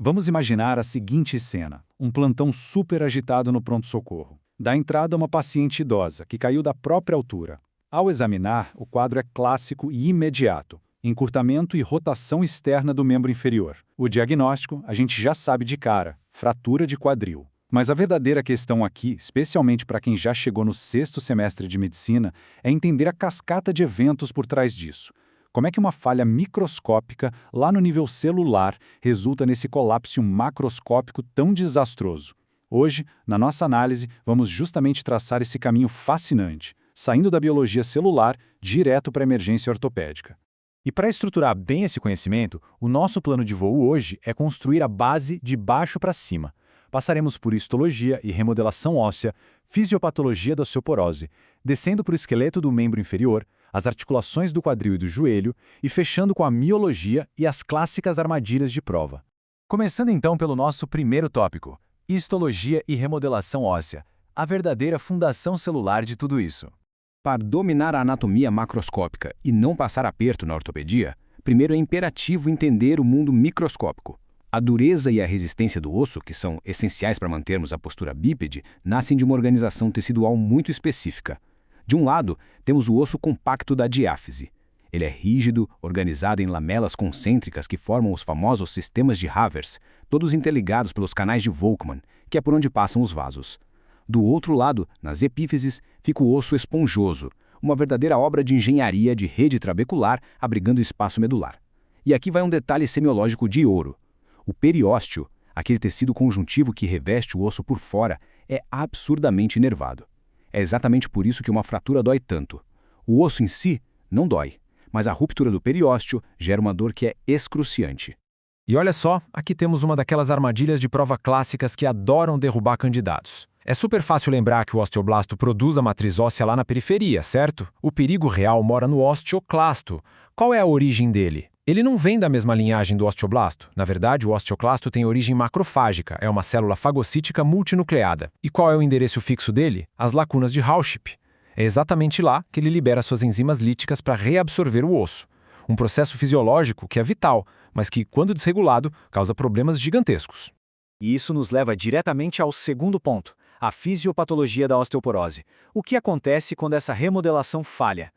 Vamos imaginar a seguinte cena: um plantão super agitado no pronto-socorro. Dá entrada uma paciente idosa, que caiu da própria altura. Ao examinar, o quadro é clássico e imediato: encurtamento e rotação externa do membro inferior. O diagnóstico, a gente já sabe de cara: fratura de quadril. Mas a verdadeira questão aqui, especialmente para quem já chegou no 6º semestre de medicina, é entender a cascata de eventos por trás disso. Como é que uma falha microscópica, lá no nível celular, resulta nesse colapso macroscópico tão desastroso? Hoje, na nossa análise, vamos justamente traçar esse caminho fascinante, saindo da biologia celular direto para a emergência ortopédica. E para estruturar bem esse conhecimento, o nosso plano de voo hoje é construir a base de baixo para cima. Passaremos por histologia e remodelação óssea, fisiopatologia da osteoporose, descendo para o esqueleto do membro inferior, as articulações do quadril e do joelho e fechando com a miologia e as clássicas armadilhas de prova. Começando então pelo nosso primeiro tópico, histologia e remodelação óssea, a verdadeira fundação celular de tudo isso. Para dominar a anatomia macroscópica e não passar aperto na ortopedia, primeiro é imperativo entender o mundo microscópico. A dureza e a resistência do osso, que são essenciais para mantermos a postura bípede, nascem de uma organização tecidual muito específica. De um lado, temos o osso compacto da diáfise. Ele é rígido, organizado em lamelas concêntricas que formam os famosos sistemas de Havers, todos interligados pelos canais de Volkmann, que é por onde passam os vasos. Do outro lado, nas epífises, fica o osso esponjoso, uma verdadeira obra de engenharia de rede trabecular abrigando o espaço medular. E aqui vai um detalhe semiológico de ouro. O periósteo, aquele tecido conjuntivo que reveste o osso por fora, é absurdamente inervado. É exatamente por isso que uma fratura dói tanto. O osso em si não dói, mas a ruptura do periósteo gera uma dor que é excruciante. E olha só, aqui temos uma daquelas armadilhas de prova clássicas que adoram derrubar candidatos. É super fácil lembrar que o osteoblasto produz a matriz óssea lá na periferia, certo? O perigo real mora no osteoclasto. Qual é a origem dele? Ele não vem da mesma linhagem do osteoblasto. Na verdade, o osteoclasto tem origem macrofágica, é uma célula fagocítica multinucleada. E qual é o endereço fixo dele? As lacunas de Hauschip. É exatamente lá que ele libera suas enzimas líticas para reabsorver o osso. Um processo fisiológico que é vital, mas que, quando desregulado, causa problemas gigantescos. E isso nos leva diretamente ao segundo ponto, a fisiopatologia da osteoporose. O que acontece quando essa remodelação falha?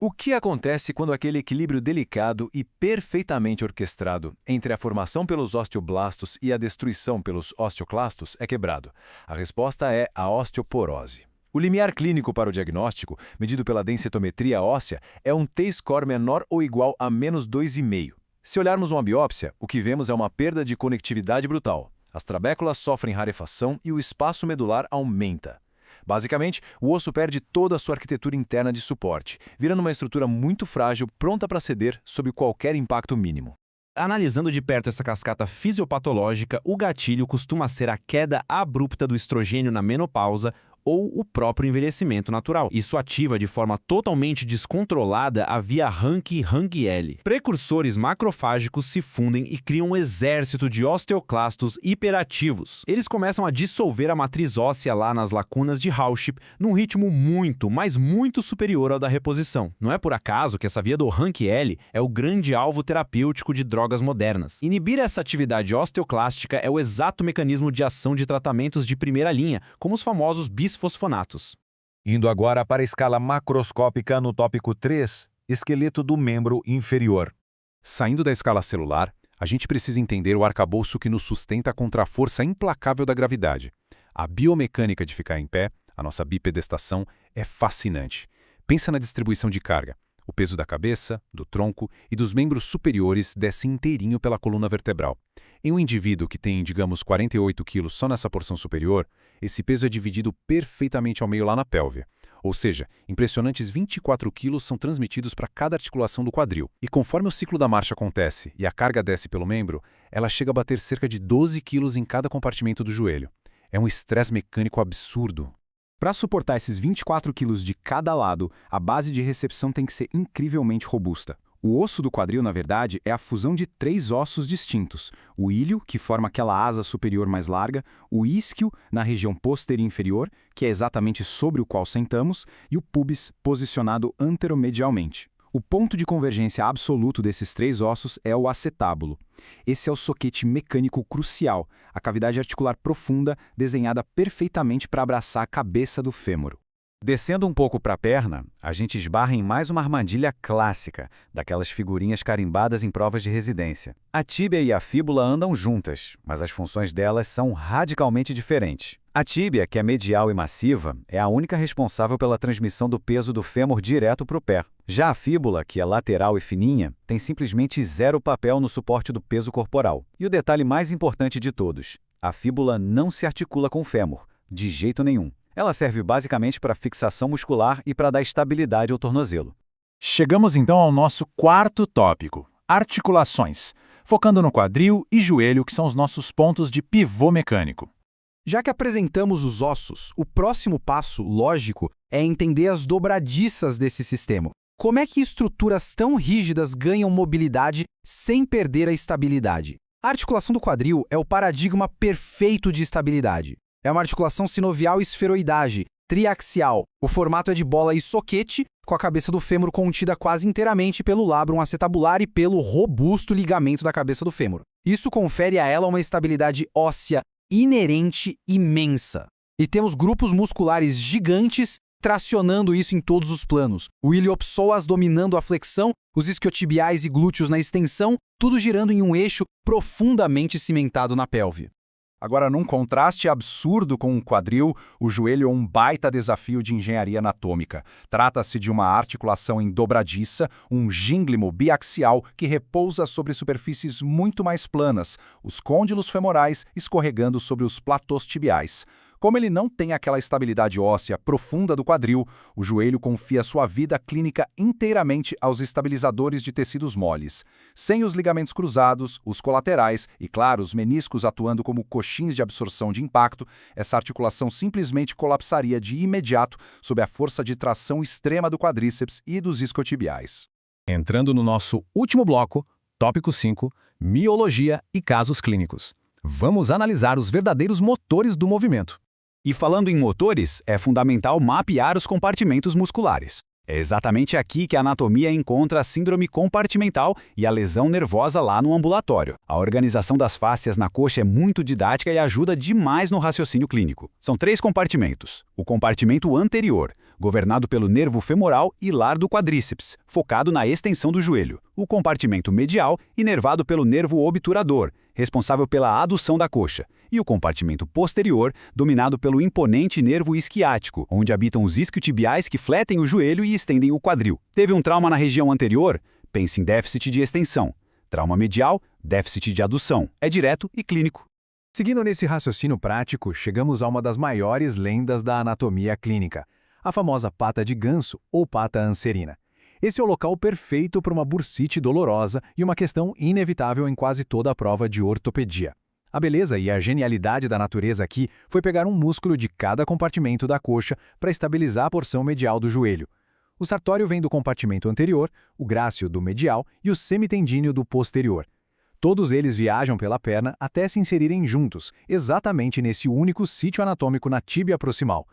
O que acontece quando aquele equilíbrio delicado e perfeitamente orquestrado entre a formação pelos osteoblastos e a destruição pelos osteoclastos é quebrado? A resposta é a osteoporose. O limiar clínico para o diagnóstico, medido pela densitometria óssea, é um T-score menor ou igual a -2,5. Se olharmos uma biópsia, o que vemos é uma perda de conectividade brutal. As trabéculas sofrem rarefação e o espaço medular aumenta. Basicamente, o osso perde toda a sua arquitetura interna de suporte, virando uma estrutura muito frágil, pronta para ceder sob qualquer impacto mínimo. Analisando de perto essa cascata fisiopatológica, o gatilho costuma ser a queda abrupta do estrogênio na menopausa ou o próprio envelhecimento natural. Isso ativa de forma totalmente descontrolada a via Rank-Rank-L. Precursores macrofágicos se fundem e criam um exército de osteoclastos hiperativos. Eles começam a dissolver a matriz óssea lá nas lacunas de Hauschip num ritmo muito, mas muito superior ao da reposição. Não é por acaso que essa via do Rank-L é o grande alvo terapêutico de drogas modernas. Inibir essa atividade osteoclástica é o exato mecanismo de ação de tratamentos de primeira linha, como os famosos bisfosfonatos. Indo agora para a escala macroscópica no tópico 3, esqueleto do membro inferior. Saindo da escala celular, a gente precisa entender o arcabouço que nos sustenta contra a força implacável da gravidade. A biomecânica de ficar em pé, a nossa bipedestação, é fascinante. Pensa na distribuição de carga. O peso da cabeça, do tronco e dos membros superiores desce inteirinho pela coluna vertebral. Em um indivíduo que tem, digamos, 48 quilos só nessa porção superior, esse peso é dividido perfeitamente ao meio lá na pélvia. Ou seja, impressionantes 24 quilos são transmitidos para cada articulação do quadril. E conforme o ciclo da marcha acontece e a carga desce pelo membro, ela chega a bater cerca de 12 quilos em cada compartimento do joelho. É um estresse mecânico absurdo. Para suportar esses 24 quilos de cada lado, a base de recepção tem que ser incrivelmente robusta. O osso do quadril, na verdade, é a fusão de 3 ossos distintos. O íleo, que forma aquela asa superior mais larga, o isquio, na região posterior inferior, que é exatamente sobre o qual sentamos, e o pubis, posicionado anteromedialmente. O ponto de convergência absoluto desses três ossos é o acetábulo. Esse é o soquete mecânico crucial, a cavidade articular profunda desenhada perfeitamente para abraçar a cabeça do fêmur. Descendo um pouco para a perna, a gente esbarra em mais uma armadilha clássica, daquelas figurinhas carimbadas em provas de residência. A tíbia e a fíbula andam juntas, mas as funções delas são radicalmente diferentes. A tíbia, que é medial e massiva, é a única responsável pela transmissão do peso do fêmur direto para o pé. Já a fíbula, que é lateral e fininha, tem simplesmente zero papel no suporte do peso corporal. E o detalhe mais importante de todos, a fíbula não se articula com o fêmur, de jeito nenhum. Ela serve basicamente para fixação muscular e para dar estabilidade ao tornozelo. Chegamos então ao nosso quarto tópico, articulações, focando no quadril e joelho, que são os nossos pontos de pivô mecânico. Já que apresentamos os ossos, o próximo passo, lógico, é entender as dobradiças desse sistema. Como é que estruturas tão rígidas ganham mobilidade sem perder a estabilidade? A articulação do quadril é o paradigma perfeito de estabilidade. É uma articulação sinovial esferoidade, triaxial. O formato é de bola e soquete, com a cabeça do fêmur contida quase inteiramente pelo labrum acetabular e pelo robusto ligamento da cabeça do fêmur. Isso confere a ela uma estabilidade óssea inerente imensa. E temos grupos musculares gigantes tracionando isso em todos os planos. O iliopsoas dominando a flexão, os isquiotibiais e glúteos na extensão, tudo girando em um eixo profundamente cimentado na pelve. Agora, num contraste absurdo com o quadril, o joelho é um baita desafio de engenharia anatômica. Trata-se de uma articulação em dobradiça, um gínglimo biaxial que repousa sobre superfícies muito mais planas, os côndilos femorais escorregando sobre os platôs tibiais. Como ele não tem aquela estabilidade óssea profunda do quadril, o joelho confia sua vida clínica inteiramente aos estabilizadores de tecidos moles. Sem os ligamentos cruzados, os colaterais e, claro, os meniscos atuando como coxins de absorção de impacto, essa articulação simplesmente colapsaria de imediato sob a força de tração extrema do quadríceps e dos isquiotibiais. Entrando no nosso último bloco, tópico 5, miologia e casos clínicos. Vamos analisar os verdadeiros motores do movimento. E falando em motores, é fundamental mapear os compartimentos musculares. É exatamente aqui que a anatomia encontra a síndrome compartimental e a lesão nervosa lá no ambulatório. A organização das fáscias na coxa é muito didática e ajuda demais no raciocínio clínico. São 3 compartimentos. O compartimento anterior, governado pelo nervo femoral hilar do quadríceps, focado na extensão do joelho. O compartimento medial, inervado pelo nervo obturador, responsável pela adução da coxa. E o compartimento posterior, dominado pelo imponente nervo isquiático, onde habitam os isquiotibiais que fletem o joelho e estendem o quadril. Teve um trauma na região anterior? Pense em déficit de extensão. Trauma medial, déficit de adução. É direto e clínico. Seguindo nesse raciocínio prático, chegamos a uma das maiores lendas da anatomia clínica, a famosa pata de ganso ou pata anserina. Esse é o local perfeito para uma bursite dolorosa e uma questão inevitável em quase toda a prova de ortopedia. A beleza e a genialidade da natureza aqui foi pegar um músculo de cada compartimento da coxa para estabilizar a porção medial do joelho. O sartório vem do compartimento anterior, o grácil do medial e o semitendíneo do posterior. Todos eles viajam pela perna até se inserirem juntos, exatamente nesse único sítio anatômico na tíbia proximal.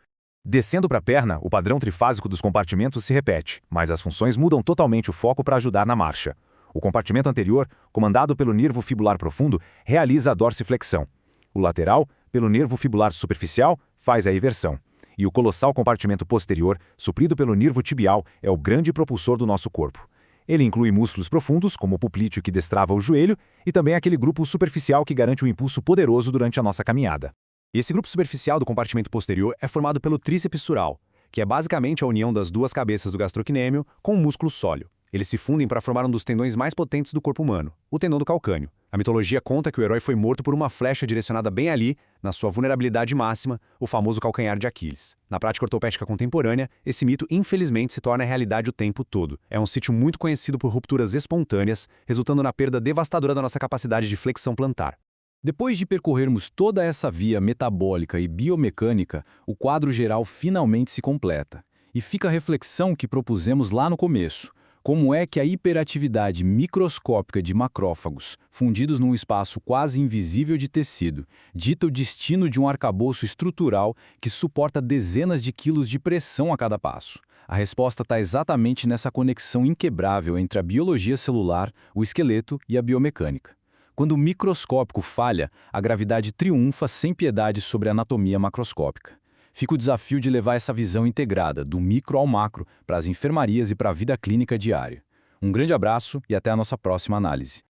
Descendo para a perna, o padrão trifásico dos compartimentos se repete, mas as funções mudam totalmente o foco para ajudar na marcha. O compartimento anterior, comandado pelo nervo fibular profundo, realiza a dorsiflexão. O lateral, pelo nervo fibular superficial, faz a eversão. E o colossal compartimento posterior, suprido pelo nervo tibial, é o grande propulsor do nosso corpo. Ele inclui músculos profundos, como o poplíteo que destrava o joelho, e também aquele grupo superficial que garante um impulso poderoso durante a nossa caminhada. Esse grupo superficial do compartimento posterior é formado pelo tríceps sural, que é basicamente a união das duas cabeças do gastrocnêmio com o músculo sóleo. Eles se fundem para formar um dos tendões mais potentes do corpo humano, o tendão do calcâneo. A mitologia conta que o herói foi morto por uma flecha direcionada bem ali, na sua vulnerabilidade máxima, o famoso calcanhar de Aquiles. Na prática ortopédica contemporânea, esse mito infelizmente se torna realidade o tempo todo. É um sítio muito conhecido por rupturas espontâneas, resultando na perda devastadora da nossa capacidade de flexão plantar. Depois de percorrermos toda essa via metabólica e biomecânica, o quadro geral finalmente se completa. E fica a reflexão que propusemos lá no começo. Como é que a hiperatividade microscópica de macrófagos, fundidos num espaço quase invisível de tecido, dita o destino de um arcabouço estrutural que suporta dezenas de quilos de pressão a cada passo? A resposta está exatamente nessa conexão inquebrável entre a biologia celular, o esqueleto e a biomecânica. Quando o microscópico falha, a gravidade triunfa sem piedade sobre a anatomia macroscópica. Fica o desafio de levar essa visão integrada, do micro ao macro, para as enfermarias e para a vida clínica diária. Um grande abraço e até a nossa próxima análise.